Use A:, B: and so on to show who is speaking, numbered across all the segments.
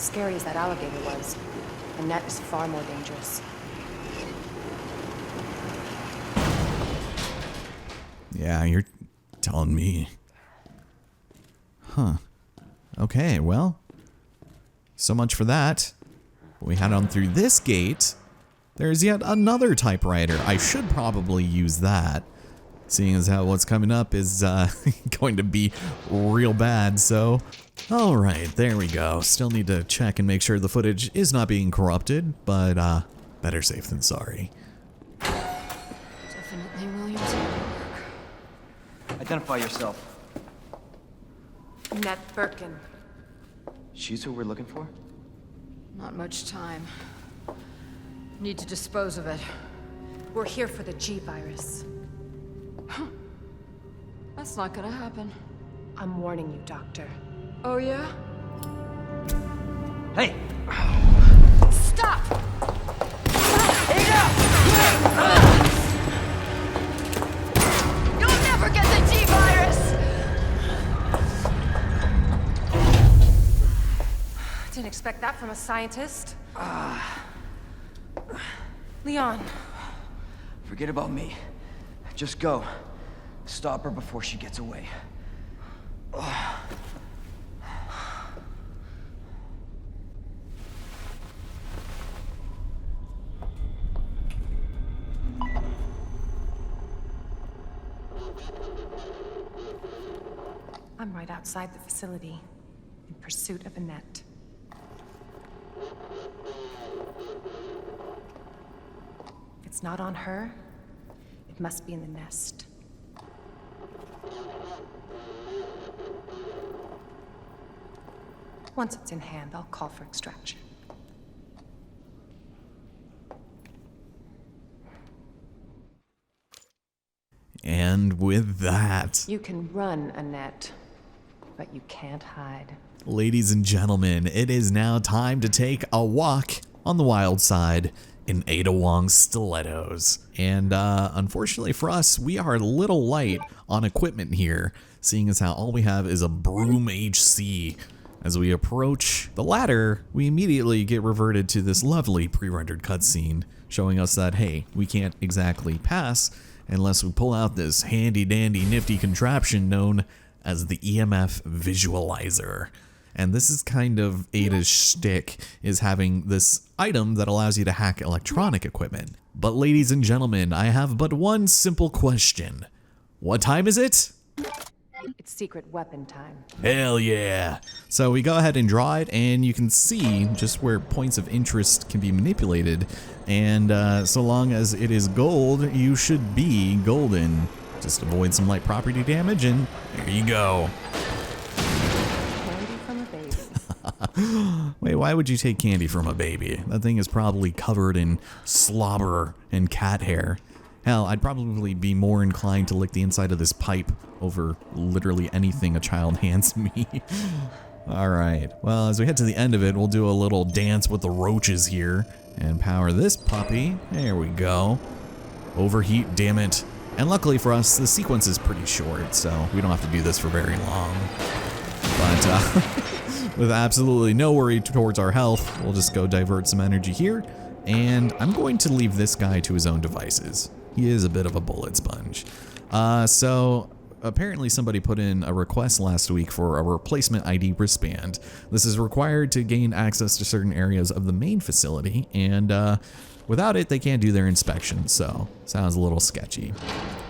A: scary as that alligator was, a net is far more dangerous.
B: Yeah, you're telling me. Huh. Okay, well, so much for that. We head on through this gate. There's yet another typewriter. I should probably use that, seeing as how what's coming up is going to be real bad, so... Alright, there we go. Still need to check and make sure the footage is not being corrupted, but better safe than sorry.
A: Definitely Williams.
C: Identify yourself.
A: Annette Birkin.
C: She's who we're looking for?
D: Not much time. Need to dispose of it.
A: We're here for the G-virus.
D: That's not gonna happen.
A: I'm warning you, Doctor.
D: Oh yeah?
C: Hey!
D: Stop! You'll never get the G-virus!
A: Didn't expect that from a scientist. Leon.
C: Forget about me. Just go. Stop her before she gets away.
A: I'm right outside the facility, in pursuit of Annette. If it's not on her, it must be in the nest. Once it's in hand, I'll call for extraction.
B: And with that,
A: You can run, Annette, but you can't hide.
B: ladies and gentlemen, it is now time to take a walk on the wild side in Ada Wong's Stilettos. And unfortunately for us, we are a little light on equipment here, seeing as how all we have is a broom HC. As we approach the ladder, we immediately get reverted to this lovely pre-rendered cutscene, showing us that, hey, we can't exactly pass unless we pull out this handy-dandy nifty contraption known as the EMF visualizer. And this is kind of Ada's shtick, is having this item that allows you to hack electronic equipment. But ladies and gentlemen, I have but one simple question. What time is it?
A: It's secret weapon time.
B: Hell yeah. So we go ahead and draw it, and you can see just where points of interest can be manipulated. And so long as it is gold, you should be golden. Just avoid some light property damage, and there you go.
A: Candy from a baby.
B: Wait, why would you take candy from a baby? That thing is probably covered in slobber and cat hair. Hell, I'd probably be more inclined to lick the inside of this pipe over literally anything a child hands me. Alright, well, as we head to the end of it, we'll do a little dance with the roaches here and power this puppy. There we go. Overheat, damn it. And luckily for us, the sequence is pretty short, so we don't have to do this for very long. But with absolutely no worry towards our health, we'll just go divert some energy here. And I'm going to leave this guy to his own devices. He is a bit of a bullet sponge. So apparently somebody put in a request last week for a replacement ID wristband. This is required to gain access to certain areas of the main facility, and without it, they can't do their inspection, so sounds a little sketchy.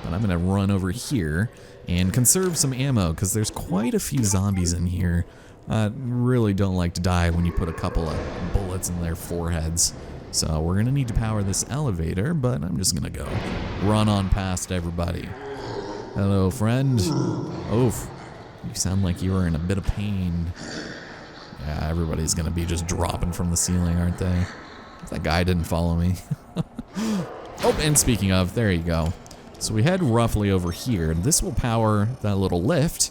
B: But I'm gonna run over here and conserve some ammo, because there's quite a few zombies in here. Really don't like to die when you put a couple of bullets in their foreheads. So we're gonna need to power this elevator, but I'm just gonna go run on past everybody. Hello, friend. Oof, you sound like you are in a bit of pain. Yeah, everybody's gonna be just dropping from the ceiling, aren't they? That guy didn't follow me. Oh, and speaking of, there you go. So we head roughly over here. This will power that little lift,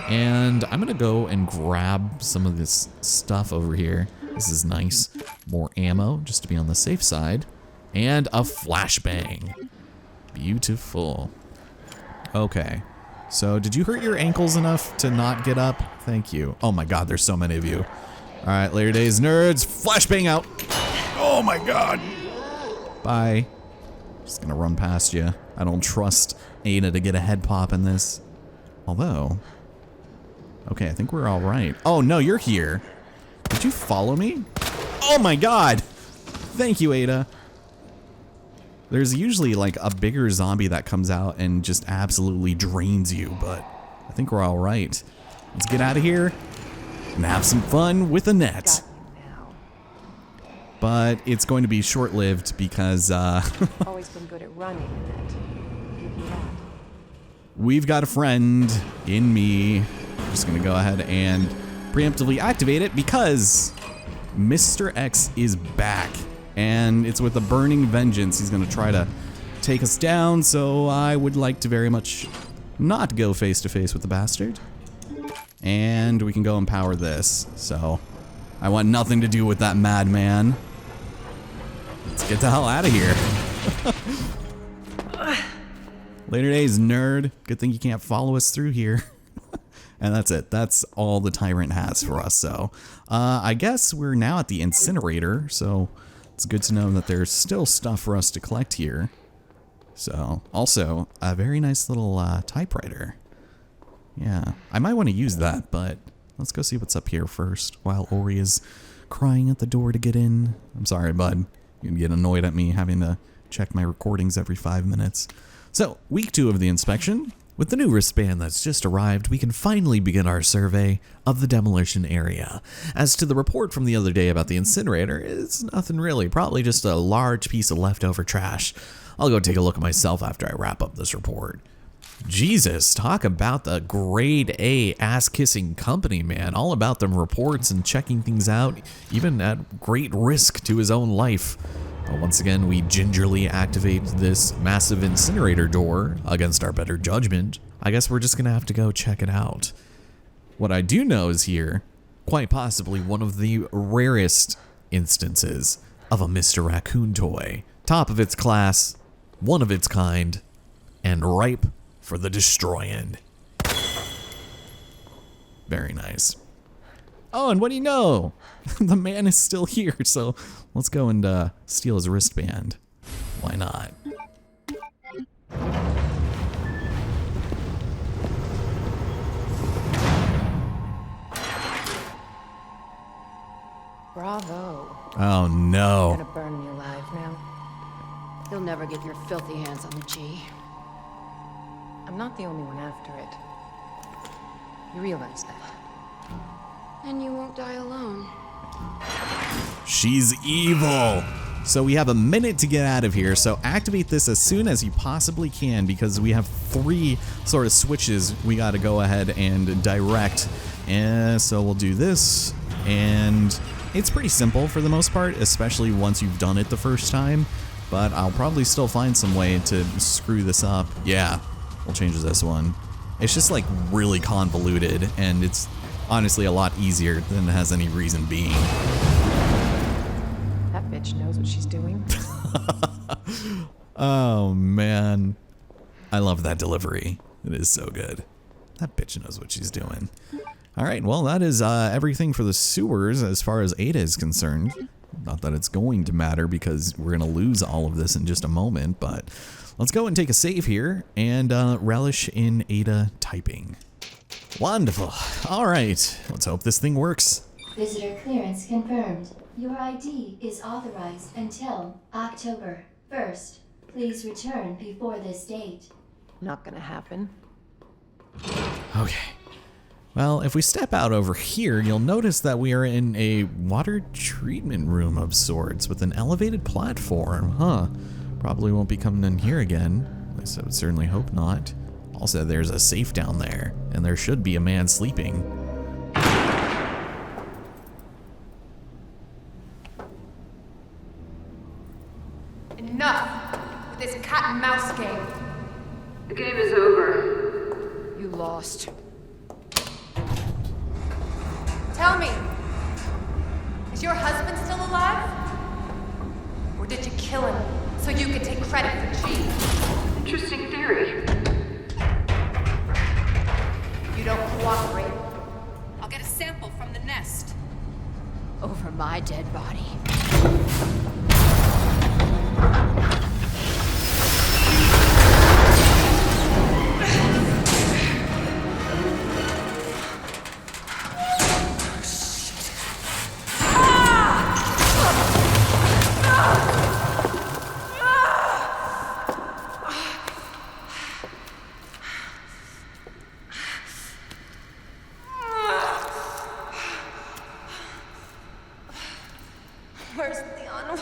B: and I'm gonna go and grab some of this stuff over here. This is nice. More ammo, just to be on the safe side. And a flashbang. Beautiful. Okay. So, did you hurt your ankles enough to not get up? Thank you. Oh my god, there's so many of you. Alright, later days, nerds. Flashbang out. Oh my god. Bye. Just gonna run past you. I don't trust Ada to get a head pop in this. Although... Okay, I think we're alright. Oh no, you're here. Did you follow me? Oh my god! Thank you, Ada. There's usually like a bigger zombie that comes out and just absolutely drains you, but I think we're alright. Let's get out of here and have some fun with a net.
A: Got you now.
B: But it's going to be short-lived because
A: Always been good at running, and give you that.
B: we've got a friend in me. I'm just gonna go ahead and preemptively activate it because Mr. X is back. And it's with a burning vengeance. He's gonna try to take us down, so I would like to very much not go face to face with the bastard. And we can go empower this, so I want nothing to do with that madman. Let's get the hell out of here. Later days, nerd. Good thing you can't follow us through here. And that's it. That's all the Tyrant has for us. So I guess we're now at the incinerator. So it's good to know that there's still stuff for us to collect here. So also a very nice little typewriter. Yeah, I might want to use that, but let's go see what's up here first while Ori is crying at the door to get in. I'm sorry, bud. You can get annoyed at me having to check my recordings every 5 minutes. So, week 2 of the inspection. With the new wristband that's just arrived, we can finally begin our survey of the demolition area. As to the report from the other day about the incinerator, it's nothing really, probably just a large piece of leftover trash. I'll go take a look at myself after I wrap up this report. Jesus, talk about the grade A ass-kissing company, man. All about them reports and checking things out, even at great risk to his own life. But once again, we gingerly activate this massive incinerator door against our better judgment. I guess we're just gonna have to go check it out. What I do know is here, quite possibly one of the rarest instances of a Mr. Raccoon toy. Top of its class, one of its kind, and ripe for the destroying. Very nice. Oh, and what do you know? The man is still here, so let's go and steal his wristband. Why not?
A: Bravo.
B: Oh no.
A: Gonna burn me alive now.
D: You'll never get your filthy hands on the G.
A: I'm not the only one after it. You realize that?
D: And you won't die alone.
B: She's evil. So we have a minute to get out of here, so activate this as soon as you possibly can because we have 3 sort of switches we got to go ahead and direct. And so we'll do this, and it's pretty simple for the most part, especially once you've done it the first time, but I'll probably still find some way to screw this up. Yeah, we'll change this one. It's just like really convoluted, and it's honestly a lot easier than it has any reason being.
A: That bitch knows what she's doing.
B: Oh man, I love that delivery. It is so good. That bitch knows what she's doing. All right, well that is everything for the sewers as far as Ada is concerned. Not that it's going to matter because we're gonna lose all of this in just a moment, but let's go and take a save here and relish in Ada typing. Wonderful. All right, let's hope this thing works.
E: Visitor clearance confirmed. Your ID is authorized until October 1st. Please return before this date.
A: Not gonna happen.
B: Okay. Well, if we step out over here, you'll notice that we are in a water treatment room of sorts with an elevated platform, huh? Probably won't be coming in here again. At least I would certainly hope not. Also, there's a safe down there, and there should be a man sleeping.
F: Enough with this cat and mouse game.
G: The game is over.
D: You lost.
F: Tell me, is your husband still alive? Or did you kill him so you could take credit for G?
G: Interesting theory.
F: If you don't cooperate, I'll get a sample from the nest.
D: over my dead body.
F: Where's Leon?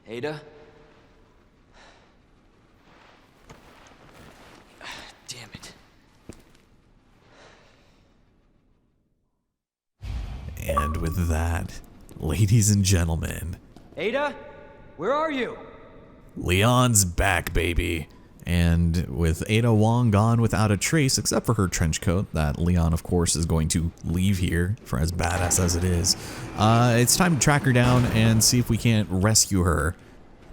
C: Ada? Damn it.
B: And with that, ladies and gentlemen,
C: Ada? Where are you?
B: Leon's back, baby. And with Ada Wong gone without a trace, except for her trench coat that Leon, of course, is going to leave here for as badass as it is, it's time to track her down and see if we can't rescue her,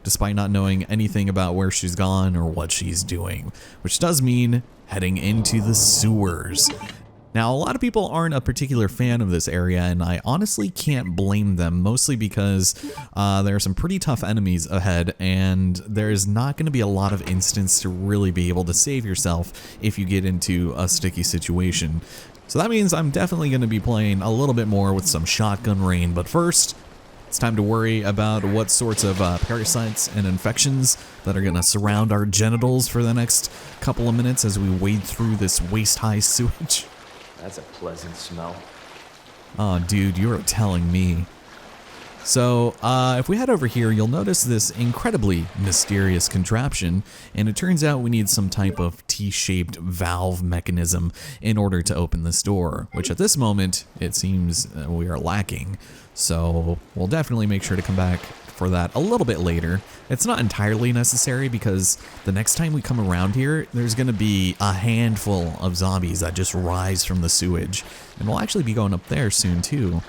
B: despite not knowing anything about where she's gone or what she's doing, which does mean heading into the sewers. Now, a lot of people aren't a particular fan of this area, and I honestly can't blame them, mostly because there are some pretty tough enemies ahead, and there's not going to be a lot of instance to really be able to save yourself if you get into a sticky situation. So that means I'm definitely going to be playing a little bit more with some shotgun rain, but first, it's time to worry about what sorts of parasites and infections that are going to surround our genitals for the next couple of minutes as we wade through this waist-high sewage.
C: That's a pleasant smell.
B: Oh, dude, you're telling me. So, if we head over here, you'll notice this incredibly mysterious contraption, and it turns out we need some type of T-shaped valve mechanism in order to open this door, which at this moment, it seems we are lacking. So, we'll definitely make sure to come back for that a little bit later. It's not entirely necessary because the next time we come around here, there's going to be a handful of zombies that just rise from the sewage, and we'll actually be going up there soon too.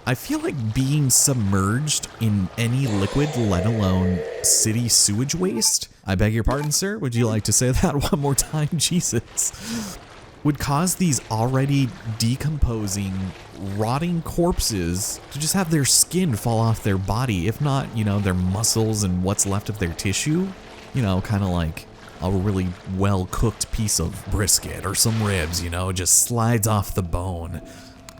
B: I feel like being submerged in any liquid, let alone city sewage waste, I beg your pardon, sir, would you like to say that one more time? Jesus. Would cause these already decomposing, rotting corpses to just have their skin fall off their body, if not, you know, their muscles and what's left of their tissue. You know, kind of like a really well-cooked piece of brisket or some ribs, you know, just slides off the bone.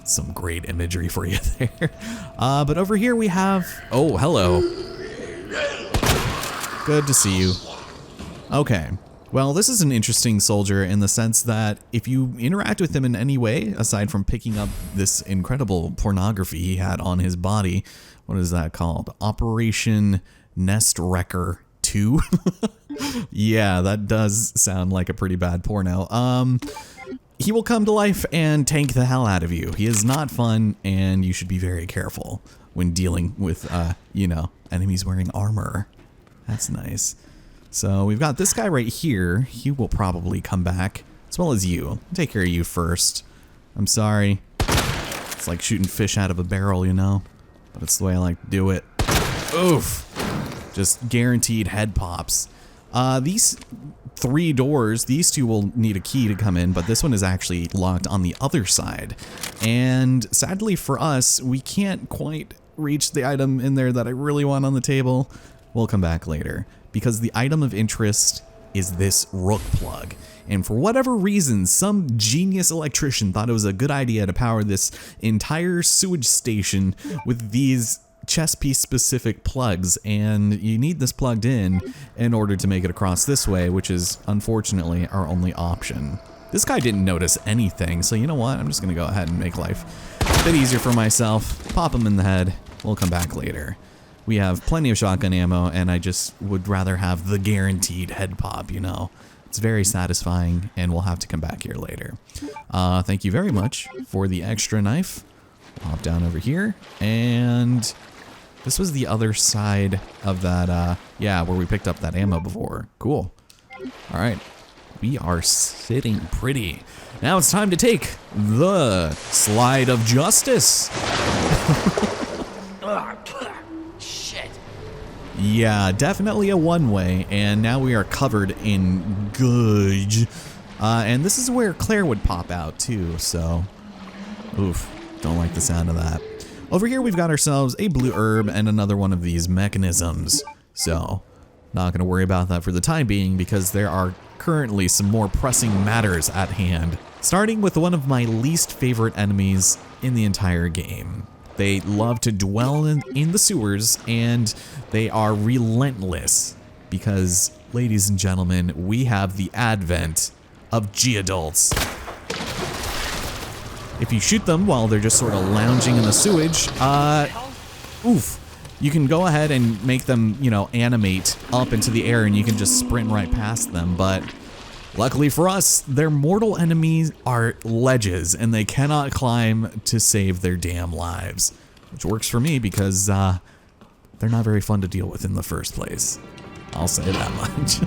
B: Some great imagery for you there. But over here we have, oh, hello. Good to see you. Okay. Well, this is an interesting soldier in the sense that if you interact with him in any way, aside from picking up this incredible pornography he had on his body, what is that called? Operation Nest Wrecker 2? Yeah, that does sound like a pretty bad porno. He will come to life and tank the hell out of you. He is not fun, and you should be very careful when dealing with, you know, enemies wearing armor. That's nice. So we've got this guy right here. He will probably come back, as well as you. I'll take care of you first. I'm sorry. It's like shooting fish out of a barrel, you know? But it's the way I like to do it. Oof. Just guaranteed head pops. These 3 doors, these 2 will need a key to come in, but this one is actually locked on the other side. And sadly for us, we can't quite reach the item in there that I really want on the table. We'll come back later, because the item of interest is this rook plug. And for whatever reason, some genius electrician thought it was a good idea to power this entire sewage station with these chess piece specific plugs, and you need this plugged in order to make it across this way, which is unfortunately our only option. This guy didn't notice anything, so you know what? I'm just gonna go ahead and make life a bit easier for myself. Pop him in the head. We'll come back later. We have plenty of shotgun ammo, and I just would rather have the guaranteed head pop, you know. It's very satisfying, and we'll have to come back here later. Thank you very much for the extra knife. I'll hop down over here, and this was the other side of that, yeah, where we picked up that ammo before. Cool. All right. We are sitting pretty. Now it's time to take the slide of justice.
C: Shit.
B: Yeah, definitely a one-way, and now we are covered in gudge. And this is where Claire would pop out too, so oof, don't like the sound of that. Over here we've got ourselves a blue herb and another one of these mechanisms, so not gonna worry about that for the time being because there are currently some more pressing matters at hand. Starting with one of my least favorite enemies in the entire game. They love to dwell in the sewers, and they are relentless because, ladies and gentlemen, we have the advent of G-adults. If you shoot them while they're just sort of lounging in the sewage, oof, you can go ahead and make them, you know, animate up into the air and you can just sprint right past them, but luckily for us, their mortal enemies are ledges and they cannot climb to save their damn lives, which works for me because they're not very fun to deal with in the first place. I'll say that much.